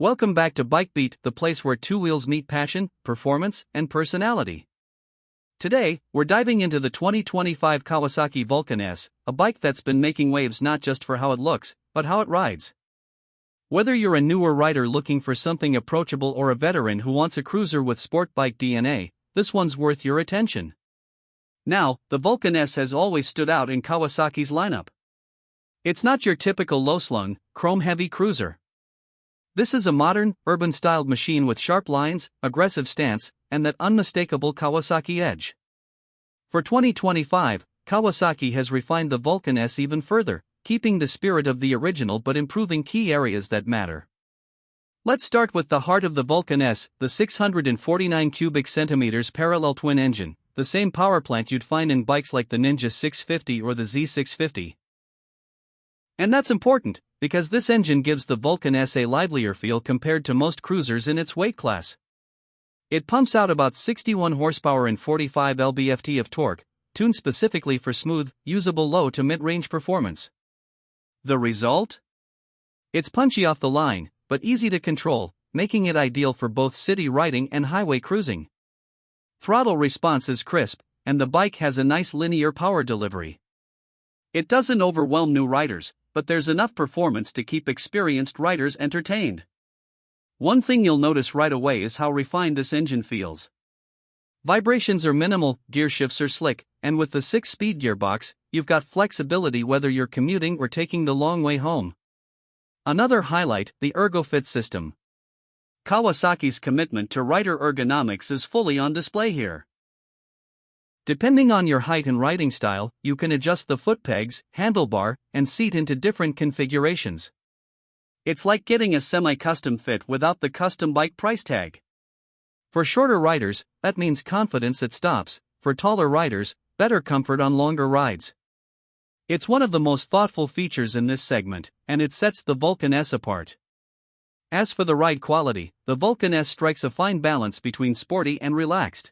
Welcome back to Bike Beat, the place where two wheels meet passion, performance, and personality. Today, we're diving into the 2025 Kawasaki Vulcan S, a bike that's been making waves not just for how it looks, but how it rides. Whether you're a newer rider looking for something approachable or a veteran who wants a cruiser with sport bike DNA, this one's worth your attention. Now, the Vulcan S has always stood out in Kawasaki's lineup. It's not your typical low-slung, chrome-heavy cruiser. This is a modern, urban-styled machine with sharp lines, aggressive stance, and that unmistakable Kawasaki edge. For 2025, Kawasaki has refined the Vulcan S even further, keeping the spirit of the original but improving key areas that matter. Let's start with the heart of the Vulcan S, the 649 cubic centimeters parallel twin engine, the same power plant you'd find in bikes like the Ninja 650 or the Z650. And that's important, because this engine gives the Vulcan S a livelier feel compared to most cruisers in its weight class. It pumps out about 61 horsepower and 45 lb-ft of torque, tuned specifically for smooth, usable low to mid-range performance. The result? It's punchy off the line, but easy to control, making it ideal for both city riding and highway cruising. Throttle response is crisp, and the bike has a nice linear power delivery. It doesn't overwhelm new riders, but there's enough performance to keep experienced riders entertained. One thing you'll notice right away is how refined this engine feels. Vibrations are minimal, gear shifts are slick, and with the 6-speed gearbox, you've got flexibility whether you're commuting or taking the long way home. Another highlight, the Ergo-Fit system. Kawasaki's commitment to rider ergonomics is fully on display here. Depending on your height and riding style, you can adjust the foot pegs, handlebar, and seat into different configurations. It's like getting a semi-custom fit without the custom bike price tag. For shorter riders, that means confidence at stops. For taller riders, better comfort on longer rides. It's one of the most thoughtful features in this segment, and it sets the Vulcan S apart. As for the ride quality, the Vulcan S strikes a fine balance between sporty and relaxed.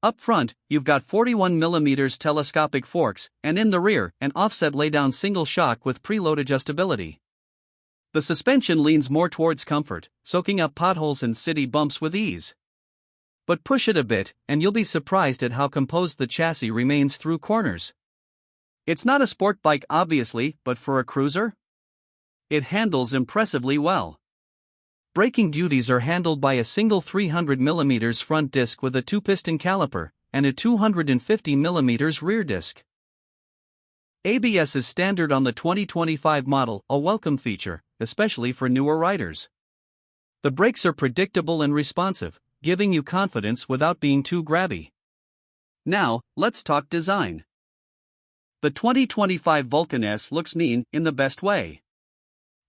Up front, you've got 41mm telescopic forks, and in the rear, an offset laydown single shock with preload adjustability. The suspension leans more towards comfort, soaking up potholes and city bumps with ease. But push it a bit, and you'll be surprised at how composed the chassis remains through corners. It's not a sport bike obviously, but for a cruiser? It handles impressively well. Braking duties are handled by a single 300mm front disc with a 2-piston caliper, and a 250mm rear disc. ABS is standard on the 2025 model, a welcome feature, especially for newer riders. The brakes are predictable and responsive, giving you confidence without being too grabby. Now, let's talk design. The 2025 Vulcan S looks mean in the best way.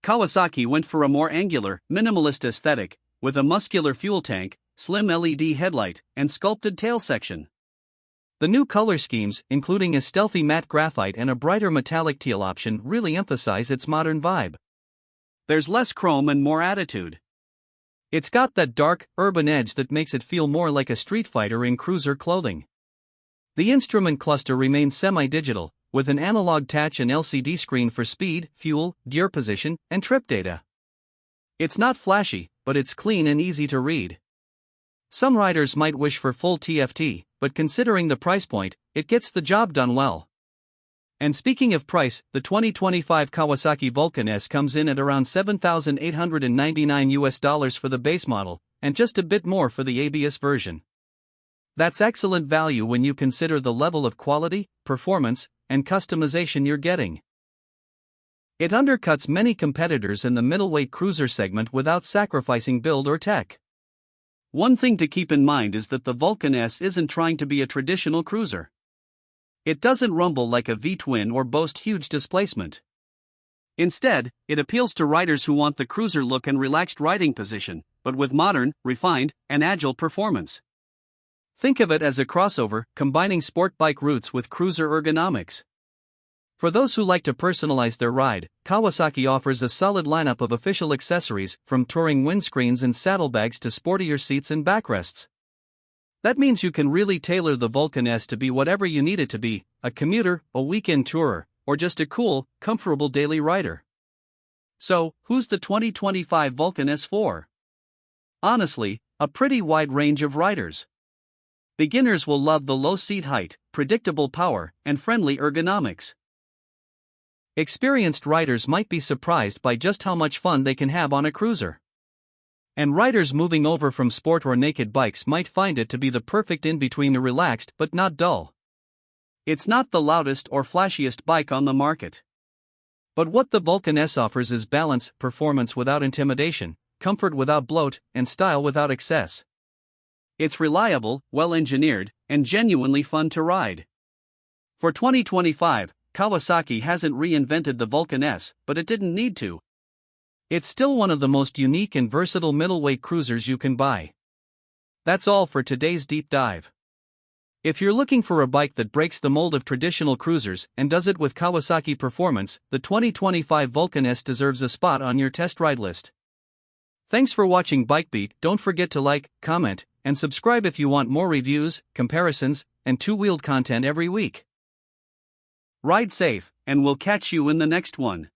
Kawasaki went for a more angular, minimalist aesthetic, with a muscular fuel tank, slim LED headlight, and sculpted tail section. The new color schemes, including a stealthy matte graphite and a brighter metallic teal option, really emphasize its modern vibe. There's less chrome and more attitude. It's got that dark, urban edge that makes it feel more like a street fighter in cruiser clothing. The instrument cluster remains semi-digital, with an analog touch and LCD screen for speed, fuel, gear position, and trip data. It's not flashy, but it's clean and easy to read. Some riders might wish for full TFT, but considering the price point, it gets the job done well. And speaking of price, the 2025 Kawasaki Vulcan S comes in at around $7,899 for the base model, and just a bit more for the ABS version. That's excellent value when you consider the level of quality, performance, and customization you're getting. It undercuts many competitors in the middleweight cruiser segment without sacrificing build or tech. One thing to keep in mind is that the Vulcan S isn't trying to be a traditional cruiser. It doesn't rumble like a V-twin or boast huge displacement. Instead, it appeals to riders who want the cruiser look and relaxed riding position, but with modern, refined, and agile performance. Think of it as a crossover, combining sport bike roots with cruiser ergonomics. For those who like to personalize their ride, Kawasaki offers a solid lineup of official accessories, from touring windscreens and saddlebags to sportier seats and backrests. That means you can really tailor the Vulcan S to be whatever you need it to be, a commuter, a weekend tourer, or just a cool, comfortable daily rider. So, who's the 2025 Vulcan S for? Honestly, a pretty wide range of riders. Beginners will love the low seat height, predictable power, and friendly ergonomics. Experienced riders might be surprised by just how much fun they can have on a cruiser. And riders moving over from sport or naked bikes might find it to be the perfect in-between, a relaxed but not dull. It's not the loudest or flashiest bike on the market. But what the Vulcan S offers is balance, performance without intimidation, comfort without bloat, and style without excess. It's reliable, well-engineered, and genuinely fun to ride. For 2025, Kawasaki hasn't reinvented the Vulcan S, but it didn't need to. It's still one of the most unique and versatile middleweight cruisers you can buy. That's all for today's deep dive. If you're looking for a bike that breaks the mold of traditional cruisers and does it with Kawasaki performance, the 2025 Vulcan S deserves a spot on your test ride list. Thanks for watching BikeBeat. Don't forget to like, comment, and subscribe if you want more reviews, comparisons, and two-wheeled content every week. Ride safe, and we'll catch you in the next one.